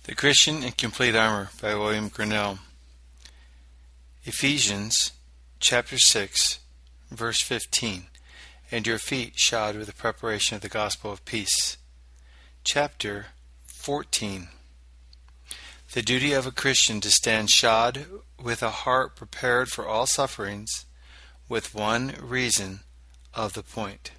The Christian in Complete Armour by William Gurnall. Ephesians chapter 6, verse 15. And your feet shod with the preparation of the gospel of peace. Chapter 14. The duty of a Christian to stand shod with a heart prepared for all sufferings, with one reason of the point.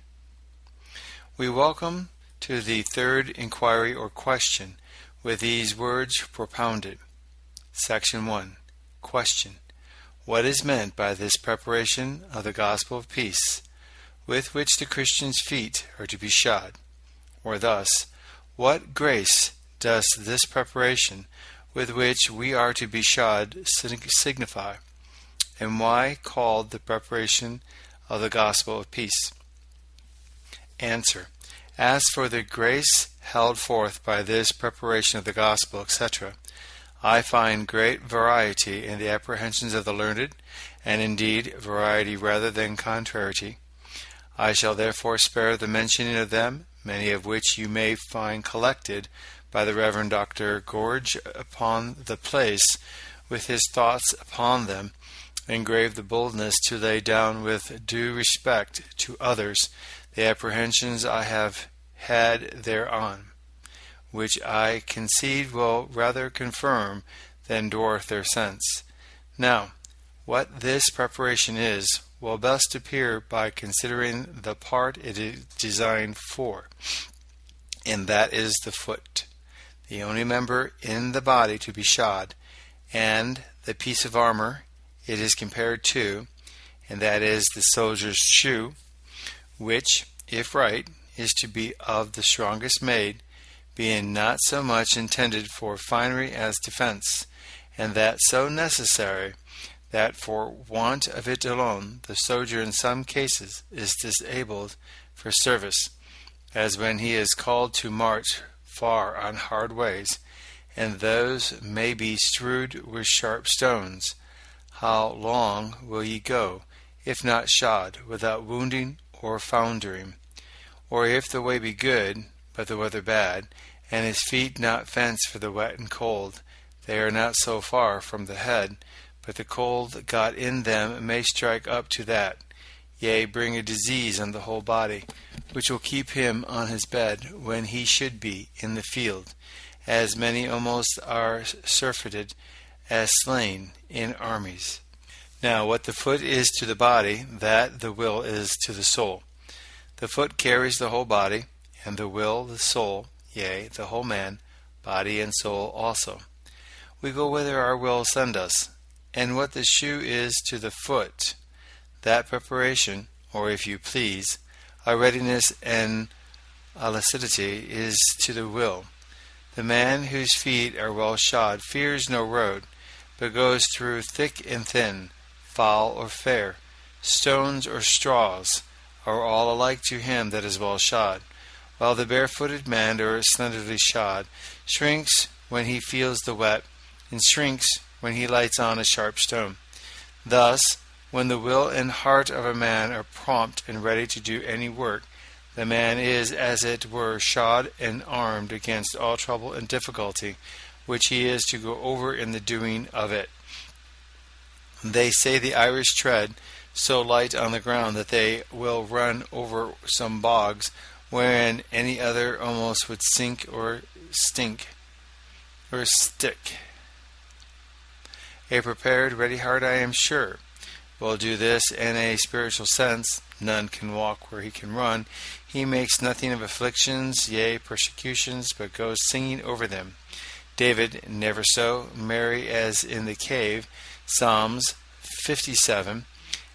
We welcome to the third inquiry or question, with these words propounded. Section 1. Question. What is meant by this preparation of the gospel of peace, with which the Christian's feet are to be shod? Or thus, what grace does this preparation with which we are to be shod signify, and why called the preparation of the gospel of peace? Answer. As for the grace held forth by this preparation of the gospel, etc., I find great variety in the apprehensions of the learned, and indeed variety rather than contrariety. I shall therefore spare the mentioning of them, many of which you may find collected by the Reverend Dr. Gorge upon the place, with his thoughts upon them, and grave the boldness to lay down with due respect to others the apprehensions I have had thereon, which I concede will rather confirm than dwarf their sense. Now, what this preparation is will best appear by considering the part it is designed for, and that is the foot, the only member in the body to be shod, and the piece of armor it is compared to, and that is the soldier's shoe, which, if right, is to be of the strongest made, being not so much intended for finery as defense, and that so necessary that for want of it alone the soldier in some cases is disabled for service, as when he is called to march far on hard ways, and those may be strewed with sharp stones. How long will ye go, if not shod, without wounding or foundering? Or if the way be good, but the weather bad, and his feet not fenced for the wet and cold, they are not so far from the head, but the cold got in them may strike up to that, yea, bring a disease on the whole body, which will keep him on his bed when he should be in the field, as many almost are surfeited as slain in armies. Now, what the foot is to the body, that the will is to the soul. The foot carries the whole body, and the will the soul, yea, the whole man, body and soul also. We go whither our will send us, and what the shoe is to the foot, that preparation, or if you please, a readiness and a lacidity is to the will. The man whose feet are well shod fears no road, but goes through thick and thin, foul or fair, stones or straws, are all alike to him that is well shod, while the barefooted man or slenderly shod shrinks when he feels the wet, and shrinks when he lights on a sharp stone. Thus, when the will and heart of a man are prompt and ready to do any work, the man is, as it were, shod and armed against all trouble and difficulty, which he is to go over in the doing of it. They say the Irish tread so light on the ground that they will run over some bogs, wherein any other almost would sink or stink or stick. A prepared, ready heart, I am sure, will do this in a spiritual sense. None can walk where he can run. He makes nothing of afflictions, yea, persecutions, but goes singing over them. David, never so merry as in the cave, Psalms 57.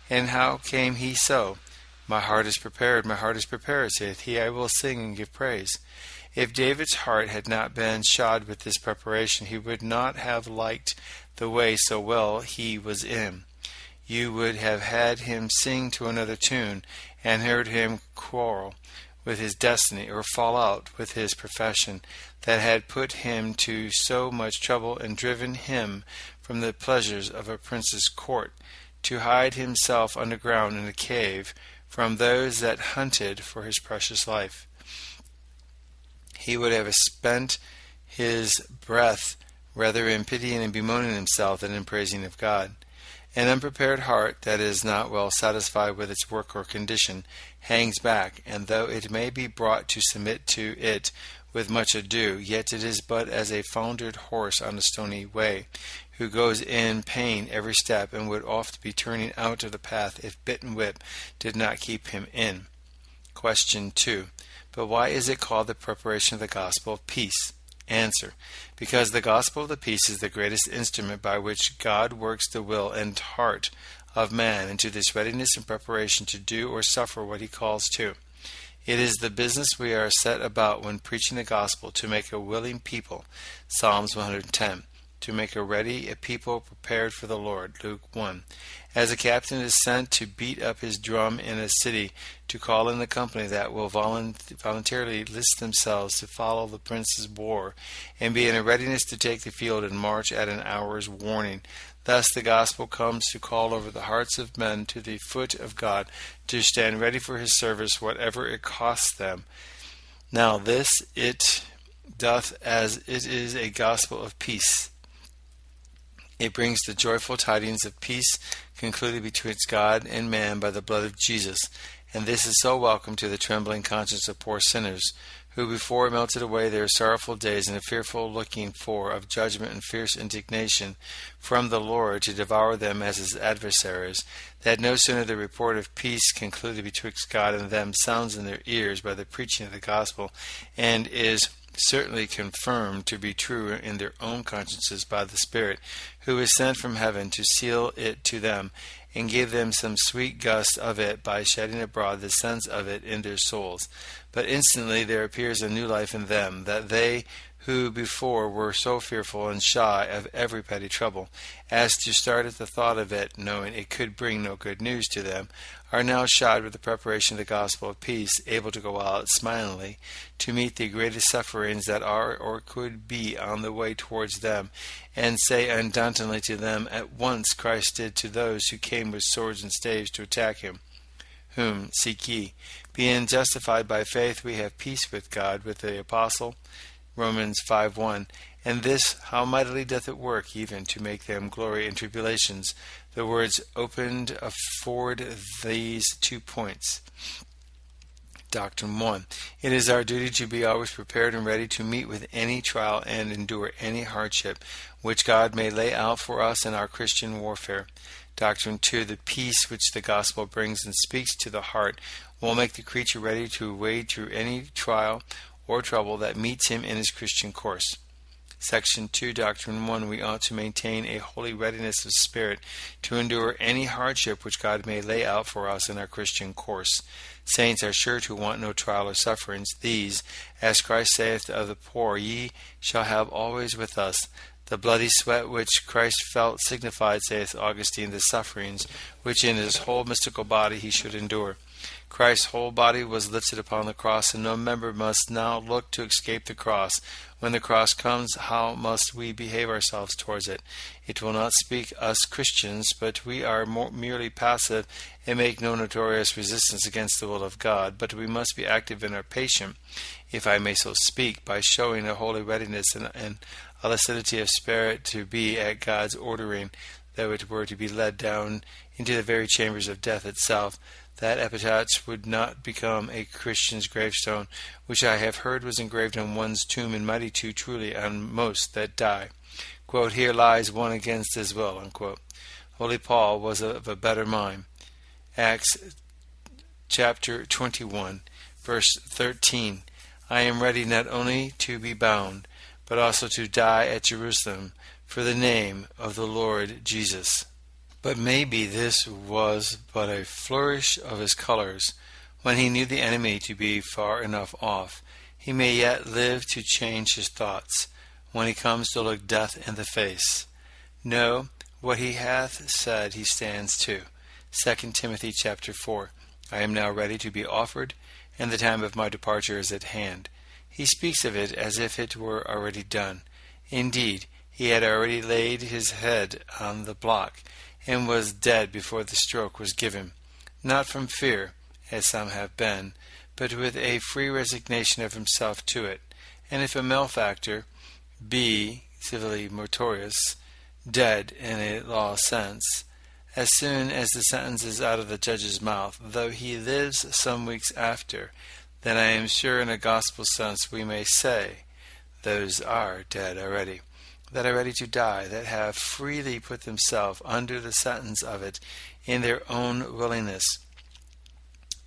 And how came he so? My heart is prepared, saith he, I will sing and give praise. If David's heart had not been shod with this preparation, he would not have liked the way so well he was in. You would have had him sing to another tune, and heard him quarrel with his destiny, or fall out with his profession, that had put him to so much trouble and driven him from the pleasures of a prince's court, to hide himself underground in a cave from those that hunted for his precious life. He would have spent his breath, rather in pitying and bemoaning himself than in praising of God. An unprepared heart that is not well satisfied with its work or condition hangs back, and though it may be brought to submit to it with much ado, yet it is but as a foundered horse on a stony way, who goes in pain every step, and would oft be turning out of the path if bit and whip did not keep him in. Question 2. But why is it called the preparation of the gospel of peace? Answer. Because the gospel of the peace is the greatest instrument by which God works the will and heart of man into this readiness and preparation to do or suffer what he calls to. It is the business we are set about when preaching the gospel, to make a willing people, Psalms 110, to make a people prepared for the Lord, Luke 1. As a captain is sent to beat up his drum in a city, to call in the company that will voluntarily list themselves to follow the prince's war, and be in a readiness to take the field and march at an hour's warning. Thus the gospel comes to call over the hearts of men to the foot of God, to stand ready for his service, whatever it costs them. Now this it doth, as it is a gospel of peace. It brings the joyful tidings of peace concluded betwixt God and man by the blood of Jesus, and this is so welcome to the trembling conscience of poor sinners, who before melted away their sorrowful days in a fearful looking for of judgment and fierce indignation from the Lord to devour them as his adversaries, that no sooner the report of peace concluded betwixt God and them sounds in their ears by the preaching of the gospel, and is certainly confirmed to be true in their own consciences by the Spirit, who is sent from heaven to seal it to them, and give them some sweet gust of it by shedding abroad the sense of it in their souls. But instantly there appears a new life in them, that they who before were so fearful and shy of every petty trouble, as to start at the thought of it, knowing it could bring no good news to them, are now shod with the preparation of the gospel of peace, able to go out smilingly to meet the greatest sufferings that are or could be on the way towards them, and say undauntedly to them at once Christ did to those who came with swords and staves to attack him, whom seek ye. Being justified by faith, we have peace with God, with the apostle, Romans 5:1. And this, how mightily doth it work, even to make them glory in tribulations. The words opened afford these 2 points. Doctrine 1. It is our duty to be always prepared and ready to meet with any trial and endure any hardship which God may lay out for us in our Christian warfare. Doctrine 2. The peace which the gospel brings and speaks to the heart will make the creature ready to wade through any trial or trouble that meets him in his Christian course. Section 2, Doctrine 1. We ought to maintain a holy readiness of spirit to endure any hardship which God may lay out for us in our Christian course. Saints are sure to want no trial or sufferings. These, as Christ saith of the poor, ye shall have always with us. The bloody sweat which Christ felt signified, saith Augustine, the sufferings which in his whole mystical body he should endure. Christ's whole body was lifted upon the cross, and no member must now look to escape the cross. When the cross comes, how must we behave ourselves towards it? It will not speak us Christians, but we are merely passive and make no notorious resistance against the will of God. But we must be active and are patient, if I may so speak, by showing a holy readiness and a lucidity of spirit to be at God's ordering, though it were to be led down into the very chambers of death itself. That epitaph would not become a Christian's gravestone, which I have heard was engraved on one's tomb, and mighty too truly on most that die. Quote, here lies one against his will, unquote. Holy Paul was of a better mind. Acts chapter 21, verse 13. I am ready not only to be bound, but also to die at Jerusalem for the name of the Lord Jesus. But maybe this was but a flourish of his colors. When he knew the enemy to be far enough off, he may yet live to change his thoughts, when he comes to look death in the face. No, what he hath said he stands to. 2 Timothy chapter 4. I am now ready to be offered, and the time of my departure is at hand. He speaks of it as if it were already done. Indeed, he had already laid his head on the block, and was dead before the stroke was given, not from fear, as some have been, but with a free resignation of himself to it. And if a malefactor, be civilly mortuus, dead in a law sense, as soon as the sentence is out of the judge's mouth, though he lives some weeks after, then I am sure in a gospel sense we may say, those are dead already, that are ready to die, that have freely put themselves under the sentence of it in their own willingness.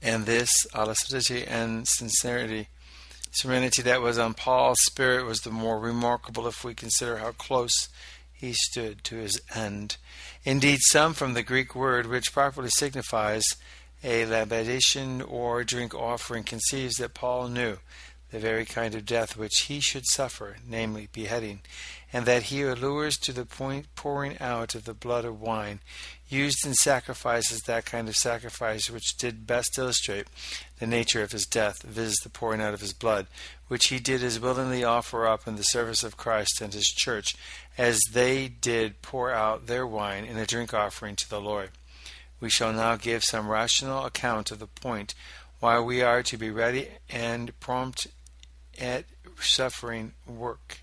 And this audacity and serenity that was on Paul's spirit was the more remarkable if we consider how close he stood to his end. Indeed, some from the Greek word, which properly signifies a libation or drink offering, conceives that Paul knew the very kind of death which he should suffer, namely beheading, and that he allures to the point pouring out of the blood of wine, used in sacrifices, that kind of sacrifice which did best illustrate the nature of his death, viz. The pouring out of his blood, which he did as willingly offer up in the service of Christ and his church, as they did pour out their wine in a drink offering to the Lord. We shall now give some rational account of the point why we are to be ready and prompt at suffering work.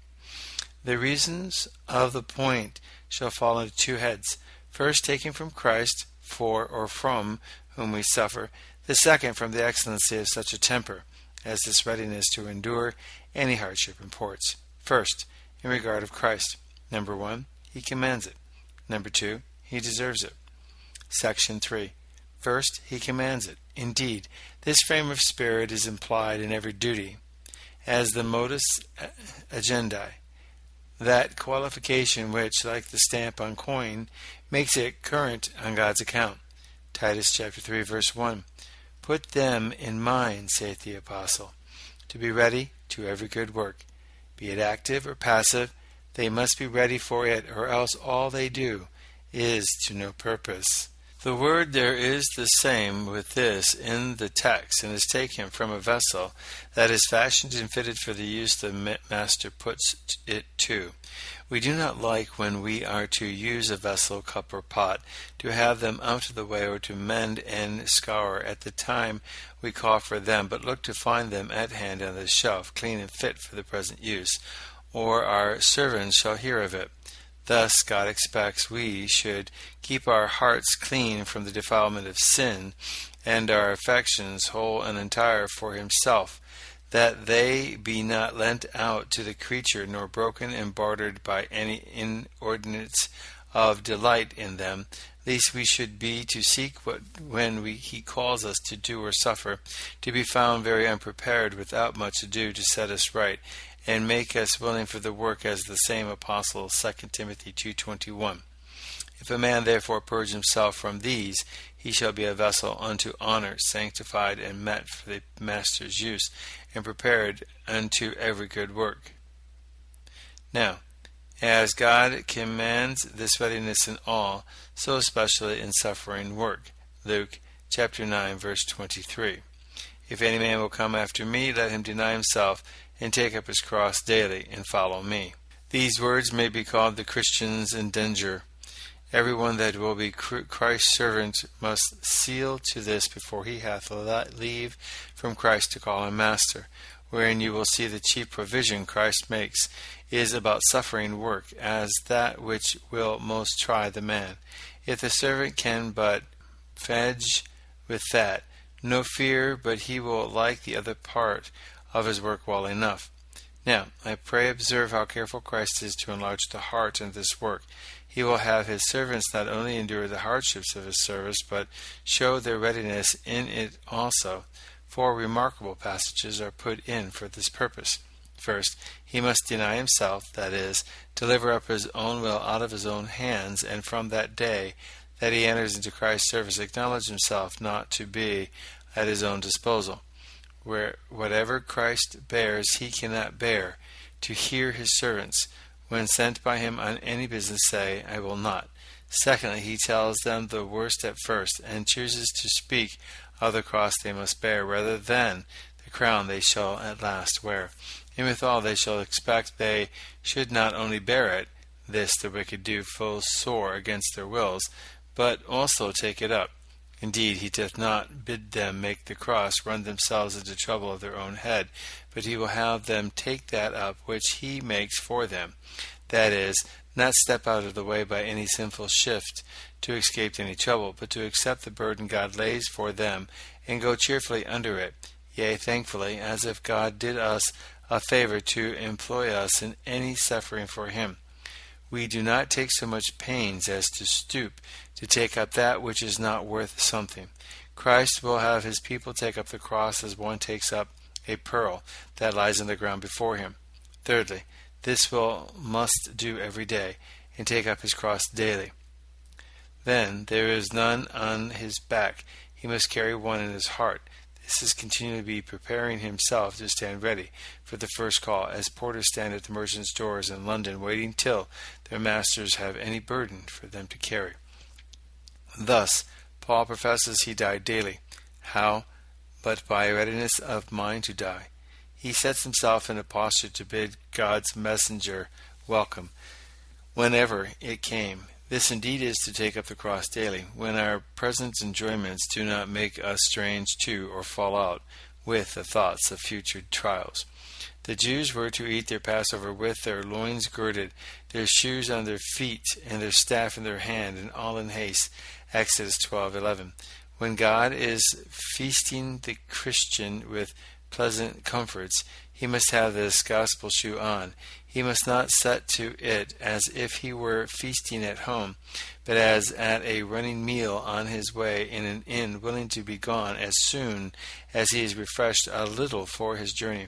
The reasons of the point shall fall into two heads. First, taken from Christ, for or from whom we suffer. The second, from the excellency of such a temper, as this readiness to endure any hardship imports. First, in regard of Christ. Number 1, he commands it. Number 2, he deserves it. Section 3. First, he commands it. Indeed, this frame of spirit is implied in every duty, as the modus agendi, that qualification which, like the stamp on coin, makes it current on God's account. Titus chapter 3, verse 1. Put them in mind, saith the apostle, to be ready to every good work. Be it active or passive, they must be ready for it, or else all they do is to no purpose. The word there is the same with this in the text, and is taken from a vessel that is fashioned and fitted for the use the master puts it to. We do not like, when we are to use a vessel, cup, or pot, to have them out of the way or to mend and scour at the time we call for them, but look to find them at hand on the shelf, clean and fit for the present use, or our servants shall hear of it. Thus God expects we should keep our hearts clean from the defilement of sin, and our affections whole and entire for himself, that they be not lent out to the creature, nor broken and bartered by any inordinates of delight in them, lest we should be to seek what when he calls us to do or suffer, to be found very unprepared, without much ado to set us right, and make us willing for the work, as the same apostle, 2 Timothy 2:21. If a man therefore purge himself from these, he shall be a vessel unto honor, sanctified and met for the master's use, and prepared unto every good work. Now, as God commands this readiness in all, so especially in suffering work. Luke chapter 9, verse 23. If any man will come after me, let him deny himself, and take up his cross daily, and follow me. These words may be called the Christians in danger. Everyone that will be Christ's servant must seal to this before he hath leave from Christ to call him master, wherein you will see the chief provision Christ makes is about suffering work, as that which will most try the man. If the servant can but fedge with that, no fear but he will like the other part of his work well enough. Now, I pray observe how careful Christ is to enlarge the heart in this work. He will have his servants not only endure the hardships of his service, but show their readiness in it also. 4 remarkable passages are put in for this purpose. First, he must deny himself, that is, deliver up his own will out of his own hands, and from that day that he enters into Christ's service, acknowledge himself not to be at his own disposal. Where whatever Christ bears, he cannot bear. To hear his servants, when sent by him on any business, say, I will not. Secondly, he tells them the worst at first, and chooses to speak of the cross they must bear, rather than the crown they shall at last wear. And withal they shall expect they should not only bear it, this the wicked do full sore against their wills, but also take it up. Indeed, he doth not bid them make the cross, run themselves into trouble of their own head, but he will have them take that up which he makes for them. That is, not step out of the way by any sinful shift to escape any trouble, but to accept the burden God lays for them, and go cheerfully under it, yea, thankfully, as if God did us a favor to employ us in any suffering for him. We do not take so much pains as to stoop to take up that which is not worth something. Christ will have his people take up the cross as one takes up a pearl that lies on the ground before him. Thirdly, this must do every day, and take up his cross daily. Then there is none on his back. He must carry one in his heart. This is continually be preparing himself to stand ready for the first call, as porters stand at the merchants' doors in London, waiting till their masters have any burden for them to carry. Thus, Paul professes he died daily. How? But by a readiness of mind to die. He sets himself in a posture to bid God's messenger welcome, whenever it came. This indeed is to take up the cross daily, when our present enjoyments do not make us strange to or fall out with the thoughts of future trials. The Jews were to eat their Passover with their loins girded, their shoes on their feet, and their staff in their hand, and all in haste. Exodus 12:11. When God is feasting the Christian with pleasant comforts, he must have this gospel shoe on. He must not set to it as if he were feasting at home, but as at a running meal on his way in an inn, willing to be gone as soon as he is refreshed a little for his journey.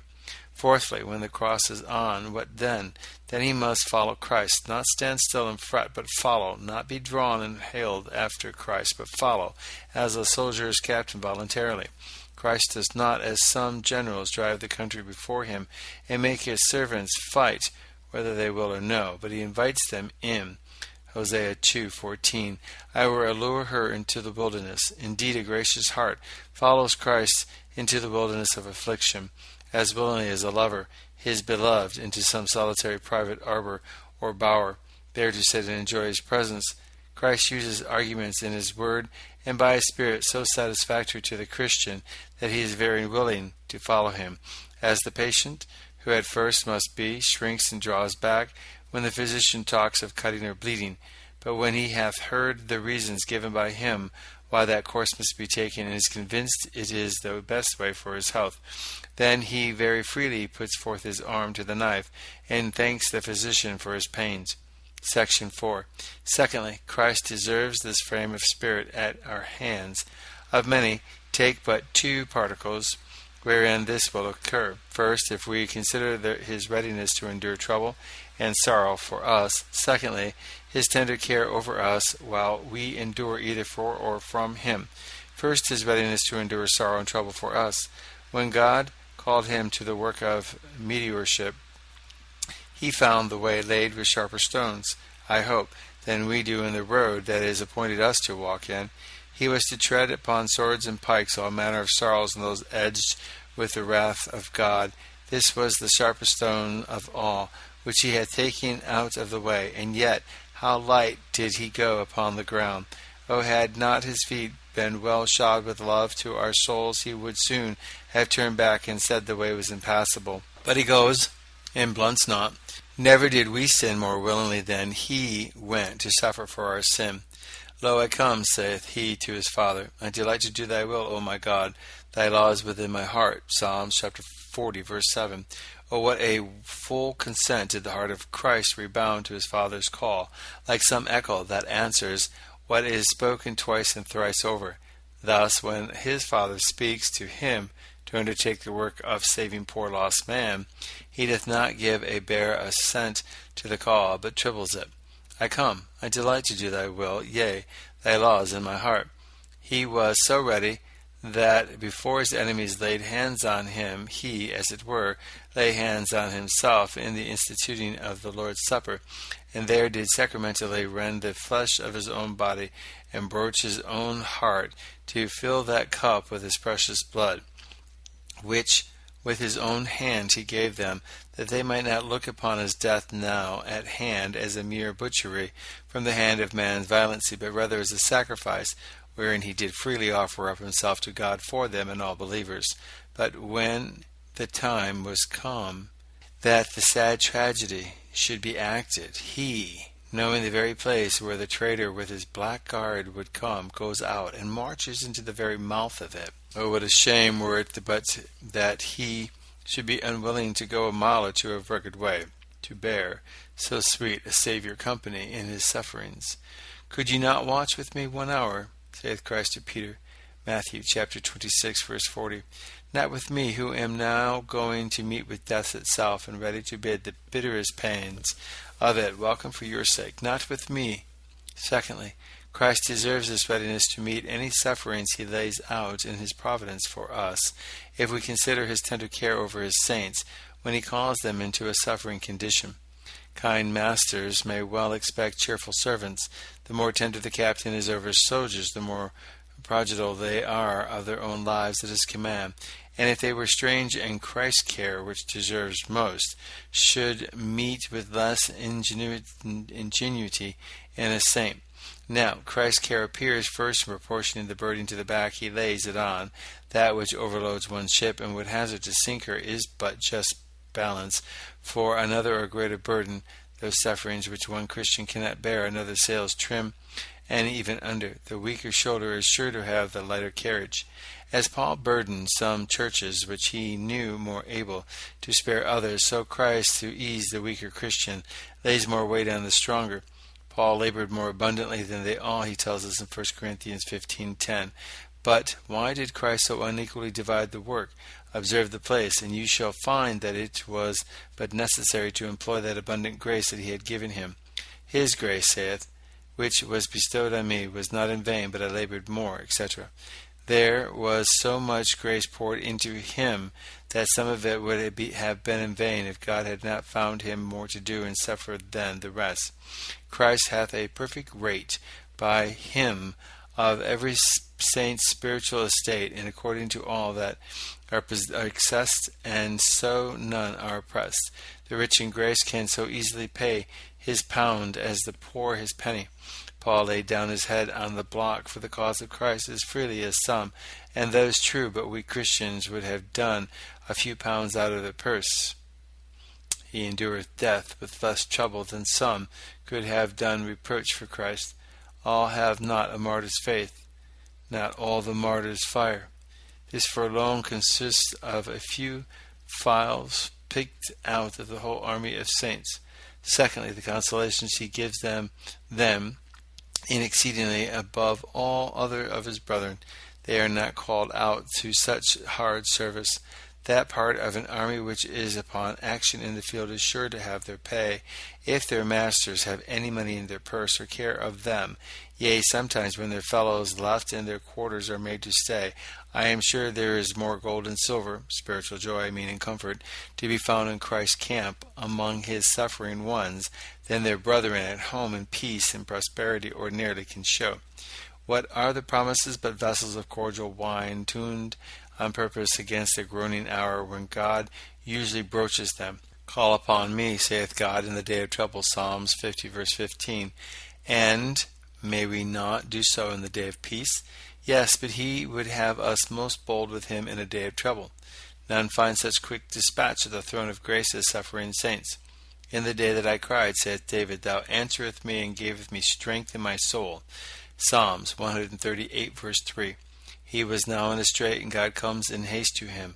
Fourthly, when the cross is on, what then? Then he must follow Christ, not stand still and fret, but follow, not be drawn and haled after Christ, but follow, as a soldier's captain voluntarily. Christ does not, as some generals, drive the country before him and make his servants fight, whether they will or no, but he invites them in. Hosea 2:14. I will allure her into the wilderness. Indeed, a gracious heart follows Christ into the wilderness of affliction, as willingly as a lover his beloved into some solitary private arbor or bower, there to sit and enjoy his presence. Christ uses arguments in his word and by his Spirit so satisfactory to the Christian that he is very willing to follow him, as the patient, who at first must be, shrinks and draws back when the physician talks of cutting or bleeding, but when he hath heard the reasons given by him why that course must be taken, and is convinced it is the best way for his health, then he very freely puts forth his arm to the knife, and thanks the physician for his pains. Section 4. Secondly, Christ deserves this frame of spirit at our hands. Of many, take but 2 particles wherein this will occur. First, if we consider his readiness to endure trouble and sorrow for us. Secondly, his tender care over us while we endure either for or from him. First, his readiness to endure sorrow and trouble for us. When God called him to the work of mediatorship, he found the way laid with sharper stones, I hope, than we do in the road that is appointed us to walk in. He was to tread upon swords and pikes all manner of sorrows, and those edged with the wrath of God. This was the sharpest stone of all, which he had taken out of the way, and yet how light did he go upon the ground! Oh, had not his feet been well shod with love to our souls, he would soon have turned back and said the way was impassable. But he goes, and blunts not. Never did we sin more willingly than he went to suffer for our sin. Lo, I come, saith he to his Father. I delight to do thy will, O my God. Thy law is within my heart. Psalms chapter 40, verse 7. Oh, what a full consent did the heart of Christ rebound to his Father's call, like some echo that answers what is spoken twice and thrice over. Thus, when his Father speaks to him to undertake the work of saving poor lost man, he doth not give a bare assent to the call, but triples it. I come, I delight to do thy will, yea, thy law is in my heart. He was so ready that before his enemies laid hands on him, he, as it were, lay hands on himself in the instituting of the Lord's Supper, and there did sacramentally rend the flesh of his own body, and broach his own heart, to fill that cup with his precious blood, which with his own hand he gave them, that they might not look upon his death now at hand as a mere butchery from the hand of man's violency, but rather as a sacrifice, wherein he did freely offer up himself to God for them and all believers. But when the time was come that the sad tragedy should be acted, he, knowing the very place where the traitor with his black guard would come, goes out and marches into the very mouth of it. Oh, what a shame were it but that he should be unwilling to go a mile or two of rugged way, to bear so sweet a Saviour company in his sufferings. Could ye not watch with me 1 hour, saith Christ to Peter, Matthew chapter 26, verse 40. Not with me, who am now going to meet with death itself, and ready to bid the bitterest pains of it welcome for your sake. Not with me. Secondly, Christ deserves this readiness to meet any sufferings he lays out in his providence for us, if we consider his tender care over his saints, when he calls them into a suffering condition. Kind masters may well expect cheerful servants. The more tender the captain is over his soldiers, the more prodigal they are of their own lives at his command. And if they were strange in Christ's care, which deserves most, should meet with less ingenuity in a saint. Now, Christ's care appears first in proportioning the burden to the back he lays it on. That which overloads one ship and would hazard to sink her is but just balance. For another or greater burden, those sufferings which one Christian cannot bear, another sails trim and even under. The weaker shoulder is sure to have the lighter carriage. As Paul burdened some churches which he knew more able to spare others, so Christ, to ease the weaker Christian, lays more weight on the stronger. Paul labored more abundantly than they all, he tells us in 1 Corinthians 15:10. But why did Christ so unequally divide the work? Observe the place, and you shall find that it was but necessary to employ that abundant grace that he had given him. His grace, saith, which was bestowed on me, was not in vain, but I labored more, etc. There was so much grace poured into him that some of it would have been in vain if God had not found him more to do and suffer than the rest. Christ hath a perfect rate by him of every saint's spiritual estate, and according to all that are accessed, and so none are oppressed. The rich in grace can so easily pay his pound as the poor his penny. Paul laid down his head on the block for the cause of Christ as freely as some, and that is true, but we Christians would have done a few pounds out of the purse. He endureth death with less trouble than some could have done reproach for Christ. All have not a martyr's faith, not all the martyr's fire. This for alone consists of a few files picked out of the whole army of saints. Secondly, the consolations he gives them in exceedingly above all other of his brethren. They are not called out to such hard service. That part of an army which is upon action in the field is sure to have their pay, if their masters have any money in their purse or care of them. Yea, sometimes when their fellows left in their quarters are made to stay, I am sure there is more gold and silver, spiritual joy, and comfort, to be found in Christ's camp among his suffering ones, than their brethren at home in peace and prosperity ordinarily can show. What are the promises but vessels of cordial wine, tuned on purpose against the groaning hour when God usually broaches them? Call upon me, saith God, in the day of trouble, Psalms 50, verse 15. And may we not do so in the day of peace? Yes, but he would have us most bold with him in a day of trouble. None find such quick dispatch at the throne of grace as suffering saints. In the day that I cried, saith David, thou answerest me and gavest me strength in my soul. Psalms 138, verse 3. He was now in a strait, and God comes in haste to him.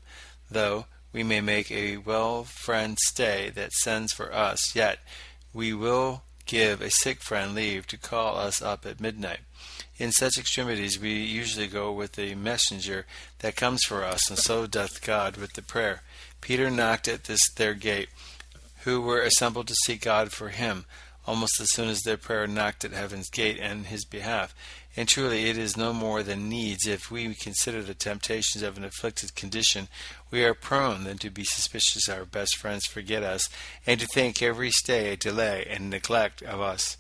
Though we may make a well friend stay that sends for us, yet we will give a sick friend leave to call us up at midnight. In such extremities we usually go with the messenger that comes for us, and so doth God with the prayer. Peter knocked at this their gate, who were assembled to seek God for him, almost as soon as their prayer knocked at heaven's gate in his behalf. And truly it is no more than needs, if we consider the temptations of an afflicted condition, we are prone than to be suspicious our best friends forget us, and to think every stay a delay and neglect of us.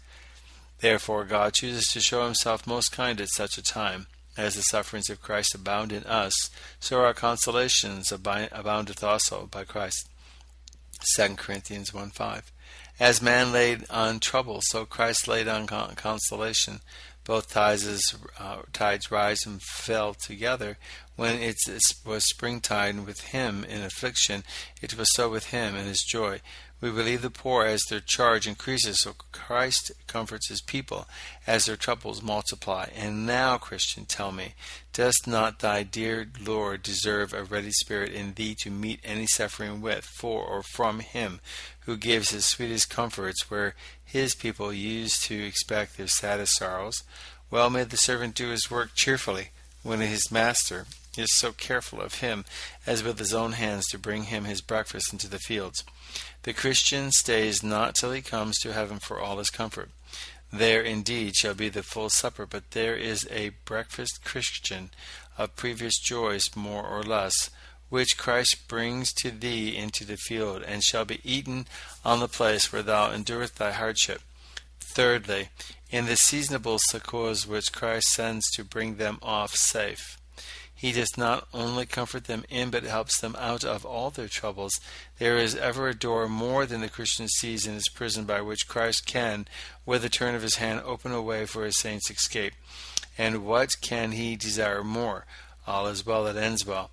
Therefore God chooses to show himself most kind at such a time. As the sufferings of Christ abound in us, so our consolations aboundeth also by Christ. 2 Corinthians 1:5. As man laid on trouble, so Christ laid on consolation, Both tides rise and fell together. When it was springtide with him in affliction, it was so with him in his joy. We relieve the poor as their charge increases, so Christ comforts his people as their troubles multiply. And now, Christian, tell me, does not thy dear Lord deserve a ready spirit in thee to meet any suffering with, for or from him who gives his sweetest comforts where his people used to expect their saddest sorrows? Well may the servant do his work cheerfully, when his master is so careful of him as with his own hands to bring him his breakfast into the fields. The Christian stays not till he comes to heaven for all his comfort. There indeed shall be the full supper, but there is a breakfast Christian of previous joys more or less, which Christ brings to thee into the field, and shall be eaten on the place where thou endurest thy hardship. Thirdly, in the seasonable succours which Christ sends to bring them off safe. He does not only comfort them in, but helps them out of all their troubles. There is ever a door more than the Christian sees in his prison by which Christ can, with a turn of his hand, open a way for his saints' escape. And what can he desire more? All is well that ends well.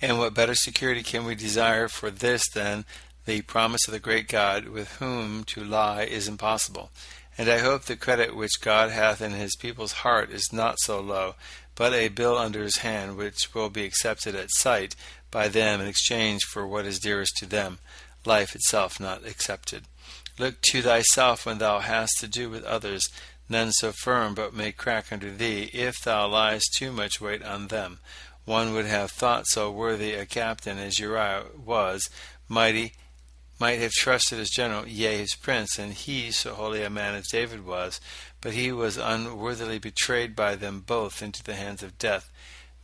And what better security can we desire for this than the promise of the great God, with whom to lie is impossible? And I hope the credit which God hath in his people's heart is not so low, but a bill under his hand, which will be accepted at sight by them in exchange for what is dearest to them, life itself not excepted. Look to thyself when thou hast to do with others, none so firm but may crack under thee, if thou liest too much weight on them. One would have thought so worthy a captain as Uriah was, might have trusted his general, yea, his prince, and he so holy a man as David was, but he was unworthily betrayed by them both into the hands of death.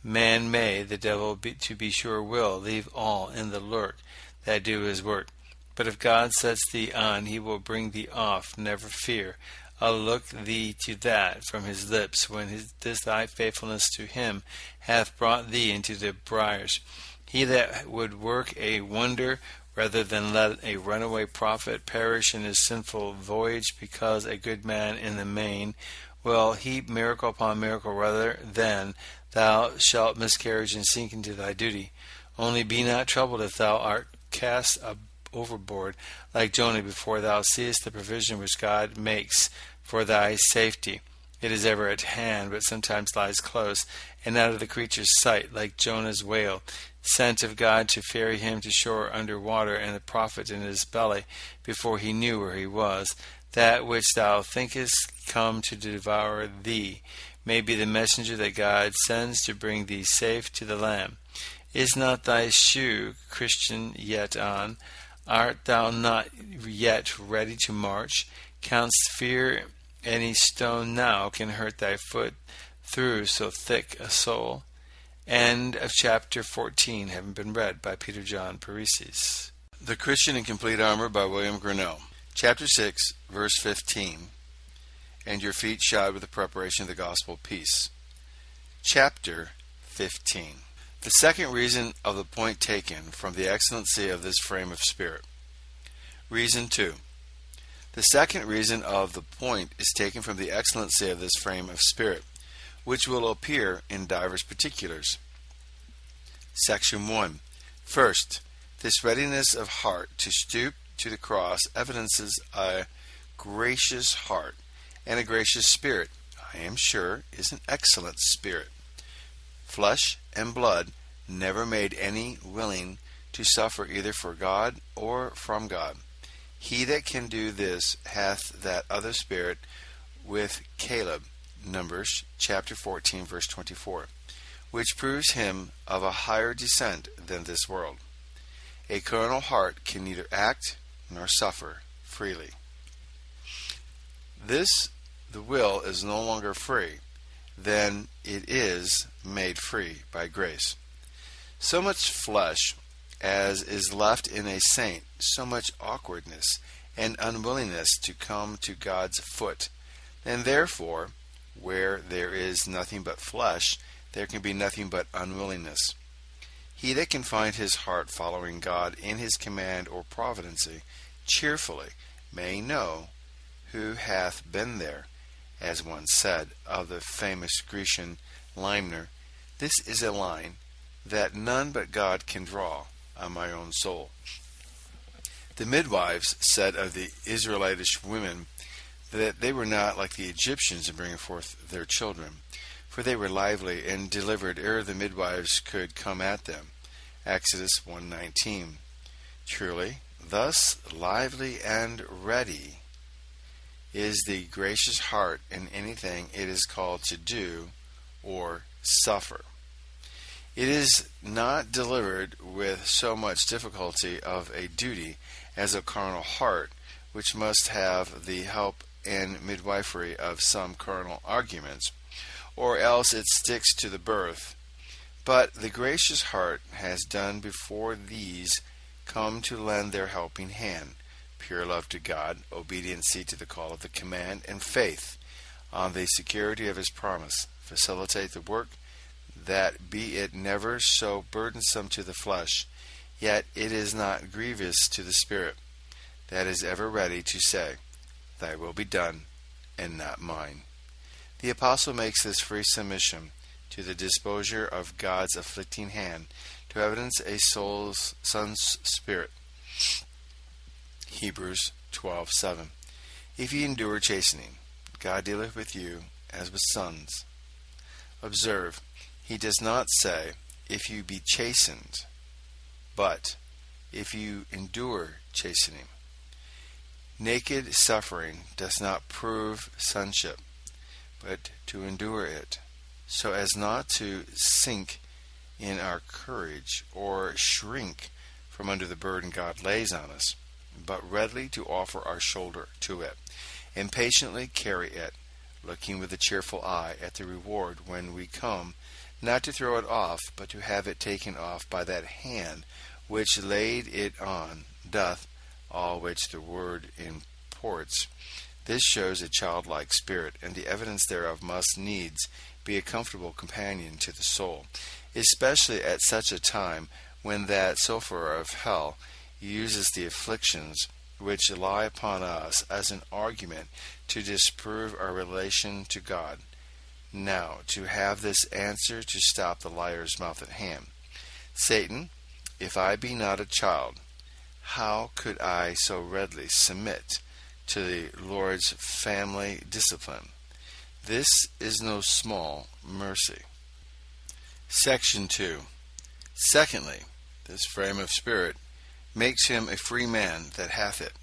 Man may, the devil to be sure will, leave all in the lurk that do his work. But if God sets thee on, he will bring thee off, never fear. I'll look thee to that from his lips, when this thy faithfulness to him hath brought thee into the briars. He that would work a wonder rather than let a runaway prophet perish in his sinful voyage because a good man in the main will heap miracle upon miracle rather than thou shalt miscarriage and sink into thy duty. Only be not troubled if thou art cast overboard like Jonah before thou seest the provision which God makes for thy safety. It is ever at hand, but sometimes lies close, and out of the creature's sight, like Jonah's whale, sent of God to ferry him to shore under water, and the prophet in his belly, before he knew where he was. That which thou thinkest come to devour thee may be the messenger that God sends to bring thee safe to the Lamb. Is not thy shoe, Christian, yet on? Art thou not yet ready to march? Canst fear any stone now can hurt thy foot through so thick a sole? End of chapter 14, having been read by Peter John Paresis. The Christian in Complete Armour by William Gurnall. Chapter 6, verse 15. And your feet shod with the preparation of the gospel of peace. Chapter 15. The second reason of the point taken from the excellency of this frame of spirit. Reason 2. The second reason of the point is taken from the excellency of this frame of spirit, which will appear in divers particulars. Section 1. First, this readiness of heart to stoop to the cross evidences a gracious heart, and a gracious spirit, I am sure, is an excellent spirit. Flesh and blood never made any willing to suffer either for God or from God. He that can do this hath that other spirit with Caleb, Numbers chapter 14, verse 24, which proves him of a higher descent than this world. A carnal heart can neither act nor suffer freely. The will is no longer free, then it is made free by grace. So much flesh as is left in a saint, so much awkwardness and unwillingness to come to God's foot. And therefore, where there is nothing but flesh, there can be nothing but unwillingness. He that can find his heart following God in his command or providency cheerfully may know who hath been there, as one said of the famous Grecian limner, "This is a line that none but God can draw on my own soul." The midwives said of the Israelitish women that they were not like the Egyptians in bringing forth their children, for they were lively and delivered ere the midwives could come at them. Exodus 1:19. Truly, thus lively and ready is the gracious heart in anything it is called to do or suffer. It is not delivered with so much difficulty of a duty as a carnal heart, which must have the help and midwifery of some carnal arguments, or else it sticks to the birth. But the gracious heart has done before these come to lend their helping hand, pure love to God, obediency to the call of the command, and faith on the security of his promise, facilitate the work, that be it never so burdensome to the flesh, yet it is not grievous to the spirit, that is ever ready to say, "Thy will be done, and not mine." The apostle makes this free submission to the disposure of God's afflicting hand to evidence a son's spirit. Hebrews 12:7. If ye endure chastening, God dealeth with you as with sons. Observe, he does not say, if you be chastened, but if you endure chastening. Naked suffering does not prove sonship, but to endure it, so as not to sink in our courage or shrink from under the burden God lays on us, but readily to offer our shoulder to it, and patiently carry it, looking with a cheerful eye at the reward when we come, not to throw it off, but to have it taken off by that hand which laid it on, doth all which the word imports. This shows a childlike spirit, and the evidence thereof must needs be a comfortable companion to the soul, especially at such a time when that sulphur of hell uses the afflictions which lie upon us as an argument to disprove our relation to God. Now, to have this answer to stop the liar's mouth at hand. Satan, if I be not a child, how could I so readily submit to the Lord's family discipline? This is no small mercy. Section 2. Secondly, this frame of spirit makes him a free man that hath it,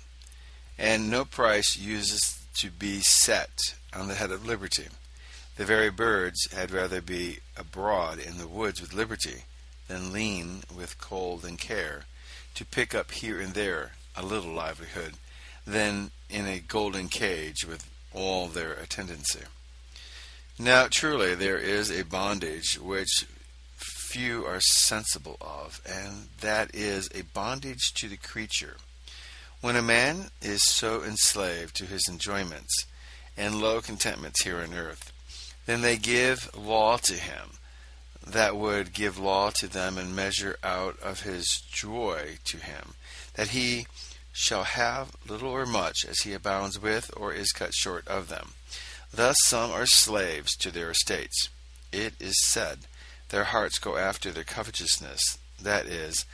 and no price uses to be set on the head of liberty. The very birds had rather be abroad in the woods with liberty than lean with cold and care to pick up here and there a little livelihood than in a golden cage with all their attendancy. Now truly there is a bondage which few are sensible of, and that is a bondage to the creature. When a man is so enslaved to his enjoyments and low contentments here on earth, then they give law to him that would give law to them and measure out of his joy to him, that he shall have little or much as he abounds with or is cut short of them. Thus some are slaves to their estates. It is said, their hearts go after their covetousness, that is,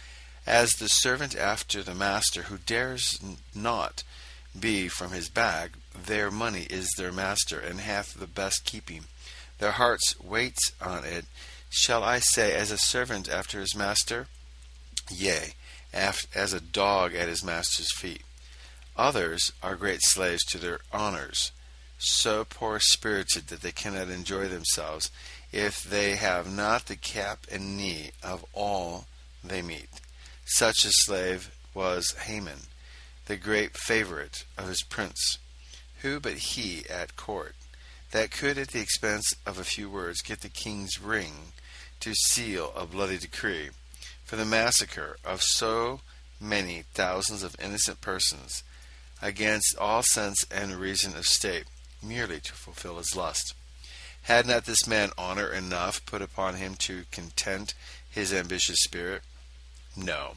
as the servant after the master who dares not be from his bag. Their money is their master, and hath the best keeping. Their hearts waits on it. Shall I say, as a servant after his master? Yea, as a dog at his master's feet. Others are great slaves to their honors, so poor-spirited that they cannot enjoy themselves if they have not the cap and knee of all they meet. Such a slave was Haman, the great favorite of his prince. Who but he at court, that could at the expense of a few words get the king's ring to seal a bloody decree for the massacre of so many thousands of innocent persons against all sense and reason of state, merely to fulfill his lust? Had not this man honor enough put upon him to content his ambitious spirit? No.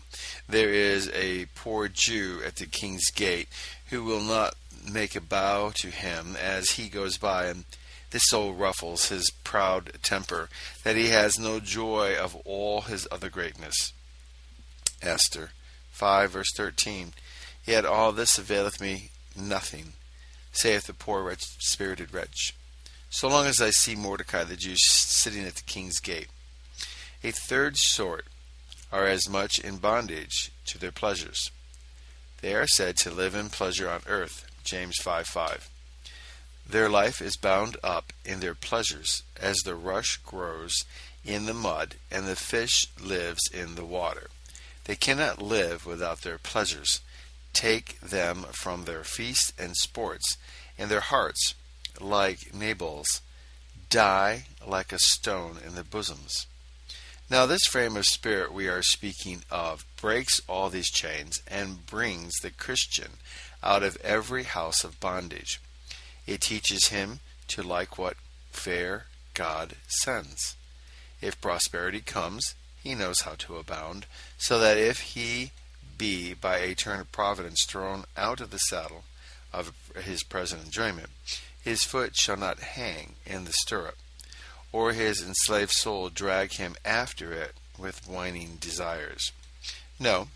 There is a poor Jew at the king's gate who will not make a bow to him as he goes by, and this so ruffles his proud temper that he has no joy of all his other greatness. Esther 5 verse 13. Yet all this availeth me nothing, saith the poor spirited wretch, so long as I see Mordecai the Jew sitting at the king's gate. A third sort are as much in bondage to their pleasures. They are said to live in pleasure on earth. James 5:5. Their life is bound up in their pleasures, as the rush grows in the mud and the fish lives in the water. They cannot live without their pleasures. Take them from their feasts and sports, and their hearts, like Nabal's, die like a stone in their bosoms. Now this frame of spirit we are speaking of breaks all these chains and brings the Christian out of every house of bondage. It teaches him to like what fare God sends. If prosperity comes, he knows how to abound, so that if he be by a turn of providence thrown out of the saddle of his present enjoyment, his foot shall not hang in the stirrup, or his enslaved soul drag him after it with whining desires. No,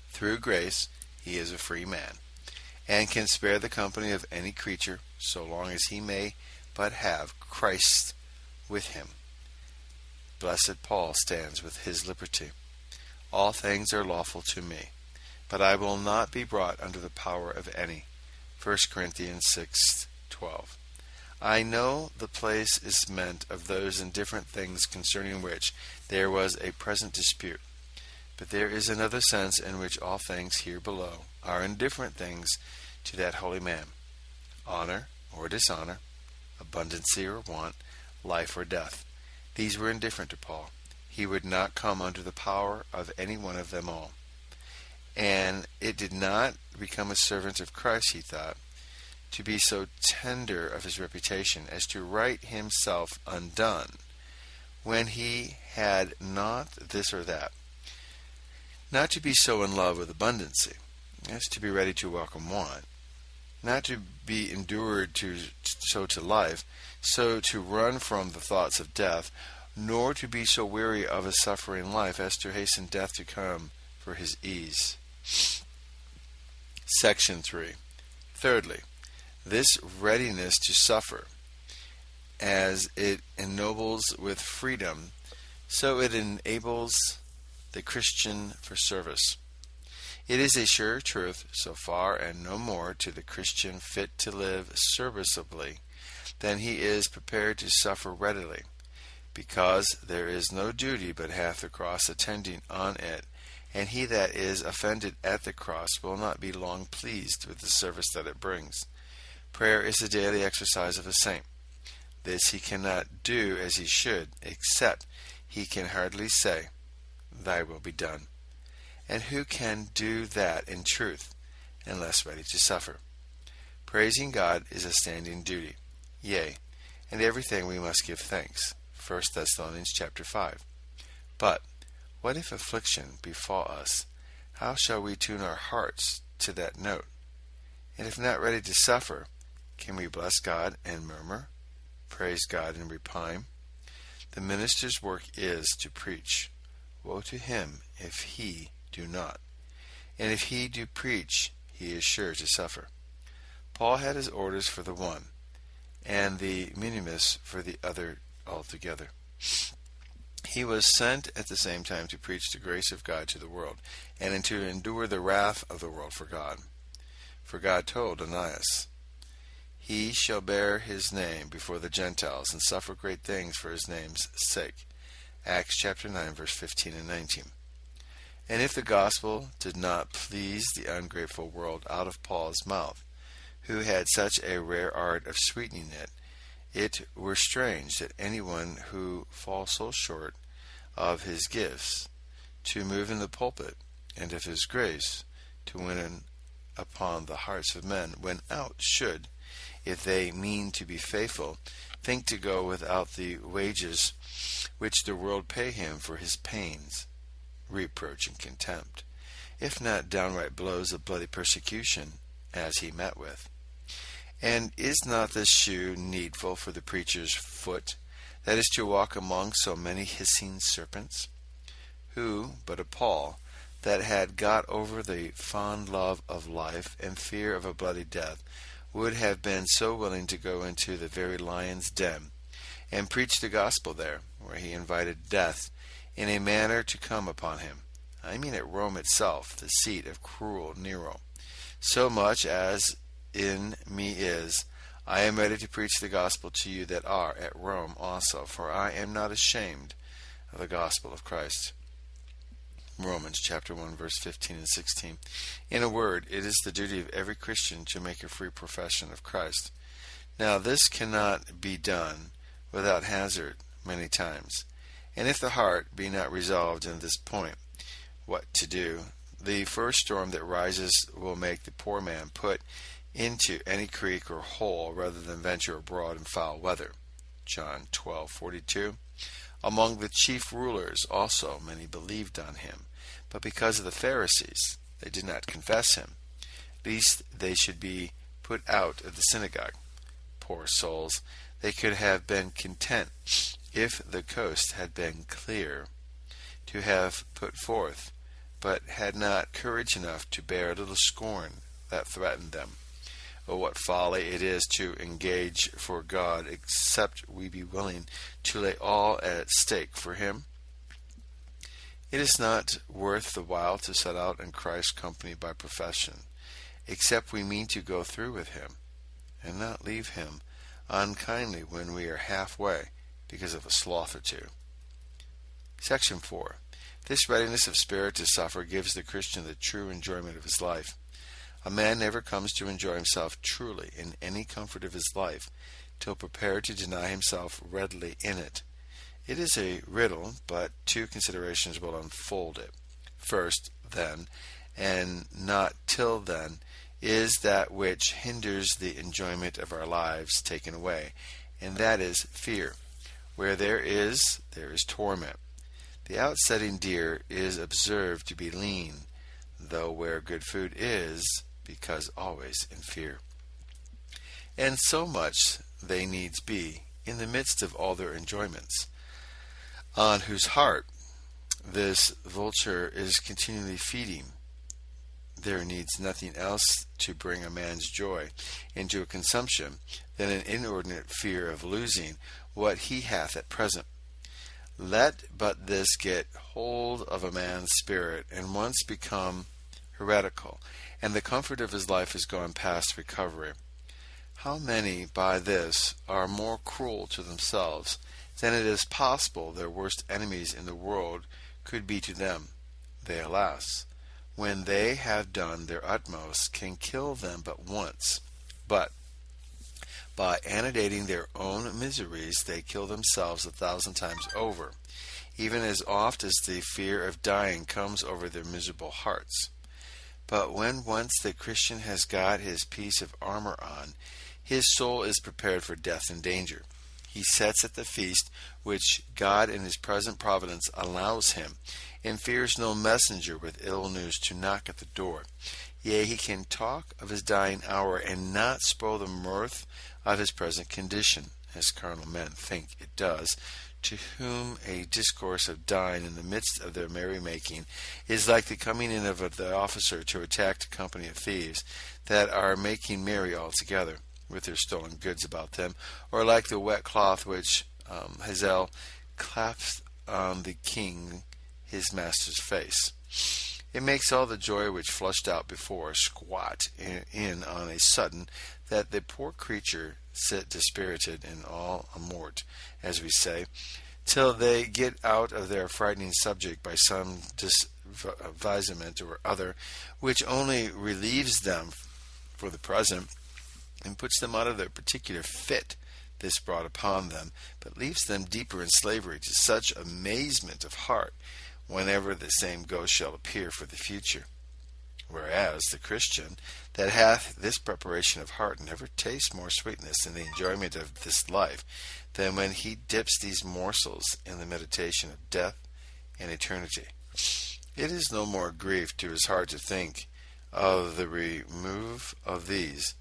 through grace he is a free man, and can spare the company of any creature, so long as he may but have Christ with him. Blessed Paul stands with his liberty. All things are lawful to me, but I will not be brought under the power of any. 1 Corinthians 6:12. I know the place is meant of those indifferent things concerning which there was a present dispute. But there is another sense in which all things here below are indifferent things to that holy man. Honor or dishonor, abundancy or want, life or death. These were indifferent to Paul. He would not come under the power of any one of them all. And it did not become a servant of Christ, he thought, to be so tender of his reputation as to write himself undone when he had not this or that. Not to be so in love with abundancy as to be ready to welcome want. Not to be endured to life, so to run from the thoughts of death, nor to be so weary of a suffering life as to hasten death to come for his ease. Section 3. Thirdly, this readiness to suffer, as it ennobles with freedom, so it enables the Christian for service. It is a sure truth so far and no more to the Christian fit to live serviceably than he is prepared to suffer readily, because there is no duty but hath the cross attending on it, and he that is offended at the cross will not be long pleased with the service that it brings. Prayer is the daily exercise of a saint. This he cannot do as he should, except he can hardly say, Thy will be done. And who can do that in truth, unless ready to suffer? Praising God is a standing duty. Yea, in everything we must give thanks. 1 Thessalonians chapter 5. But what if affliction befall us? How shall we tune our hearts to that note? And if not ready to suffer, can we bless God and murmur, praise God and repine? The minister's work is to preach. Woe to him if he do not. And if he do preach, he is sure to suffer. Paul had his orders for the one, and the minimus for the other altogether. He was sent at the same time to preach the grace of God to the world, and to endure the wrath of the world for God. For God told Ananias, He shall bear his name before the Gentiles, and suffer great things for his name's sake. Acts chapter 9, verse 15 and 19. And if the gospel did not please the ungrateful world out of Paul's mouth, who had such a rare art of sweetening it, it were strange that anyone who falls so short of his gifts to move in the pulpit, and of his grace to win in upon the hearts of men, when out should, if they mean to be faithful, think to go without the wages which the world pay him for his pains, reproach and contempt, if not downright blows of bloody persecution, as he met with. And is not this shoe needful for the preacher's foot, that is to walk among so many hissing serpents? Who but a Paul, that had got over the fond love of life and fear of a bloody death, would have been so willing to go into the very lion's den, and preach the gospel there, where he invited death in a manner to come upon him? I mean at Rome itself, the seat of cruel Nero. So much as in me is, I am ready to preach the gospel to you that are at Rome also, for I am not ashamed of the gospel of Christ. Romans chapter 1, verse 15 and 16. In a word, it is the duty of every Christian to make a free profession of Christ. Now this cannot be done without hazard many times. And if the heart be not resolved in this point, what to do, the first storm that rises will make the poor man put into any creek or hole rather than venture abroad in foul weather. John 12:42. Among the chief rulers also many believed on him, but because of the Pharisees they did not confess him, lest they should be put out of the synagogue. Poor souls, they could have been content, if the coast had been clear, to have put forth, but had not courage enough to bear a little scorn that threatened them. Oh, what folly it is to engage for God, except we be willing to lay all at stake for him. It is not worth the while to set out in Christ's company by profession, except we mean to go through with him, and not leave him unkindly when we are halfway because of a sloth or two. Section 4. This readiness of spirit to suffer gives the Christian the true enjoyment of his life. A man never comes to enjoy himself truly in any comfort of his life till prepared to deny himself readily in it. It is a riddle, but two considerations will unfold it. First, then, and not till then, is that which hinders the enjoyment of our lives taken away, and that is fear. Where there is torment. The outsetting deer is observed to be lean, though where good food is, because always in fear. And so much they needs be, in the midst of all their enjoyments, on whose heart this vulture is continually feeding. There needs nothing else to bring a man's joy into a consumption than an inordinate fear of losing what he hath at present. Let but this get hold of a man's spirit, and once become heretical, and the comfort of his life is gone past recovery. How many by this are more cruel to themselves than it is possible their worst enemies in the world could be to them? They, alas, when they have done their utmost, can kill them but once. But by annotating their own miseries, they kill themselves 1,000 times over, even as oft as the fear of dying comes over their miserable hearts. But when once the Christian has got his piece of armor on, his soul is prepared for death and danger. He sits at the feast which God in his present providence allows him, and fears no messenger with ill news to knock at the door. Yea, he can talk of his dying hour, and not spoil the mirth of his present condition, as carnal men think it does, to whom a discourse of dying in the midst of their merrymaking is like the coming in of the officer to attack a company of thieves that are making merry all together, with their stolen goods about them, or like the wet cloth which Hazael claps on the king his master's face. It makes all the joy which flushed out before squat in on a sudden, that the poor creature sit dispirited and all amort, as we say, till they get out of their frightening subject by some devisement or other, which only relieves them for the present, and puts them out of their particular fit this brought upon them, but leaves them deeper in slavery to such amazement of heart, whenever the same ghost shall appear for the future. Whereas the Christian that hath this preparation of heart never tastes more sweetness in the enjoyment of this life than when he dips these morsels in the meditation of death and eternity. It is no more grief to his heart to think of the remove of these,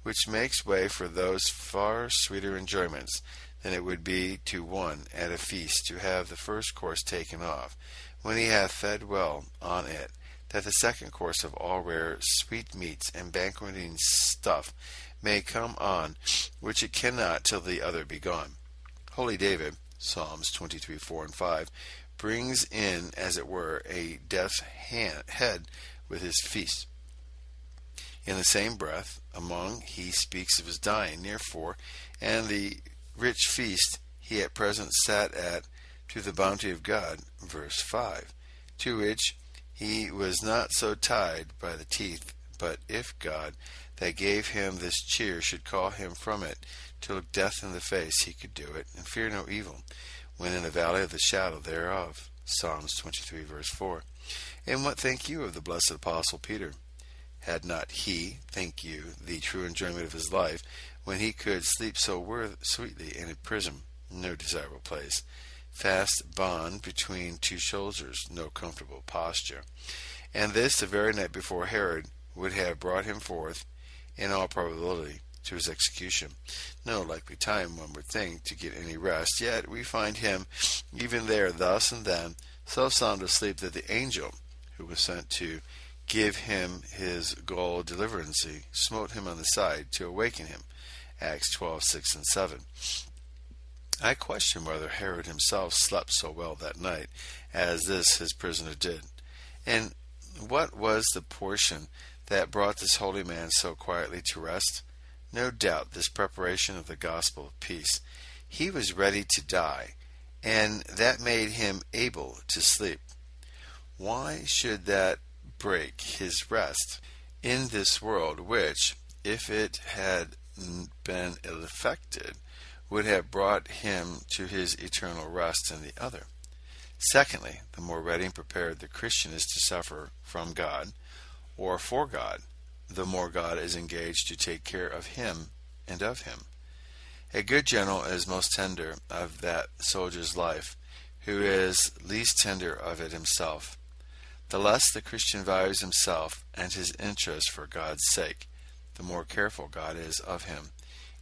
which makes way for those far sweeter enjoyments than it would be to one at a feast to have the first course taken off, when he hath fed well on it, that the second course of all rare sweet meats and banqueting stuff may come on, which it cannot till the other be gone. Holy David, Psalms 23:4-5, brings in, as it were, a death's head with his feast. In the same breath, among he speaks of his dying, therefore, and the rich feast he at present sat at to the bounty of God, verse 5, to which he was not so tied by the teeth, but if God, that gave him this cheer, should call him from it to look death in the face, he could do it, and fear no evil, when in the valley of the shadow thereof. Psalms 23, verse 4. And what think you of the blessed Apostle Peter? Had not he, think you, the true enjoyment of his life, when he could sleep so sweetly in a prison, no desirable place, fast bond between two soldiers, no comfortable posture, and this the very night before Herod would have brought him forth, in all probability, to his execution? No likely time, one would think, to get any rest, yet we find him even there thus and then, so sound asleep that the angel who was sent to give him his gall deliverancy smote him on the side to awaken him. Acts 12:6-7. I question whether Herod himself slept so well that night as this his prisoner did. And what was the portion that brought this holy man so quietly to rest? No doubt this preparation of the gospel of peace. He was ready to die, and that made him able to sleep. Why should that break his rest in this world, which, if it had been ill-affected, would have brought him to his eternal rest in the other? Secondly, the more ready and prepared the Christian is to suffer from God, or for God, the more God is engaged to take care of him and of him. A good general is most tender of that soldier's life who is least tender of it himself. The less the Christian values himself and his interest for God's sake, the more careful God is of him,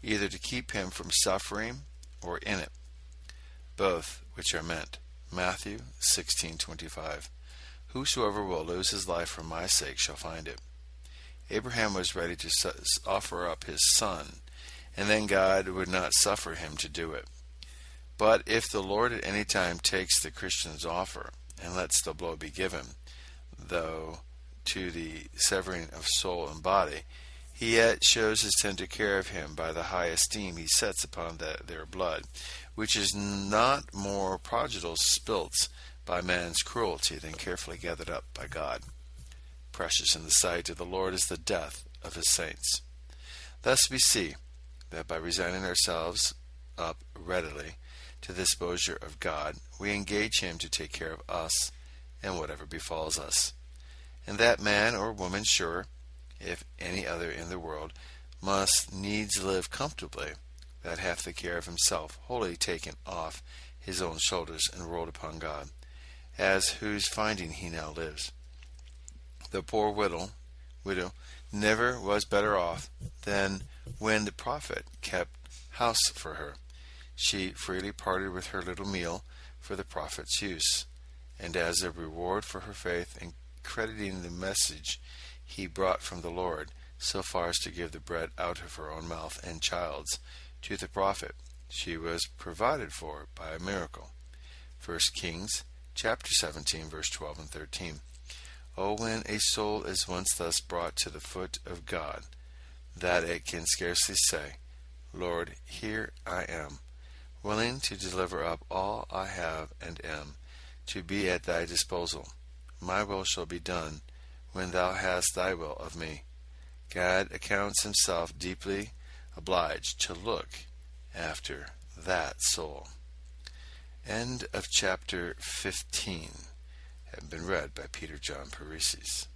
either to keep him from suffering or in it, both which are meant. Matthew 16:25. Whosoever will lose his life for my sake shall find it. Abraham was ready to offer up his son, and then God would not suffer him to do it. But if the Lord at any time takes the Christian's offer and lets the blow be given, though to the severing of soul and body, he yet shows his tender care of him by the high esteem he sets upon their blood, which is not more prodigal spilt by man's cruelty than carefully gathered up by God. Precious in the sight of the Lord is the death of his saints. Thus we see that by resigning ourselves up readily to the disposure of God, we engage him to take care of us and whatever befalls us. And that man or woman, sure, if any other in the world, must needs live comfortably, that hath the care of himself wholly taken off his own shoulders and rolled upon God, as whose finding he now lives. The poor widow never was better off than when the prophet kept house for her. She freely parted with her little meal for the prophet's use, and as a reward for her faith in crediting the message he brought from the Lord, so far as to give the bread out of her own mouth and child's to the prophet, she was provided for by a miracle. 1 Kings chapter 17, verse 12 and 13. Oh, when a soul is once thus brought to the foot of God, that it can scarcely say, Lord, here I am, willing to deliver up all I have and am, to be at thy disposal. My will shall be done, when thou hast thy will of me. God accounts himself deeply obliged to look after that soul. End of chapter 15. Have been read by Peter John Paresis.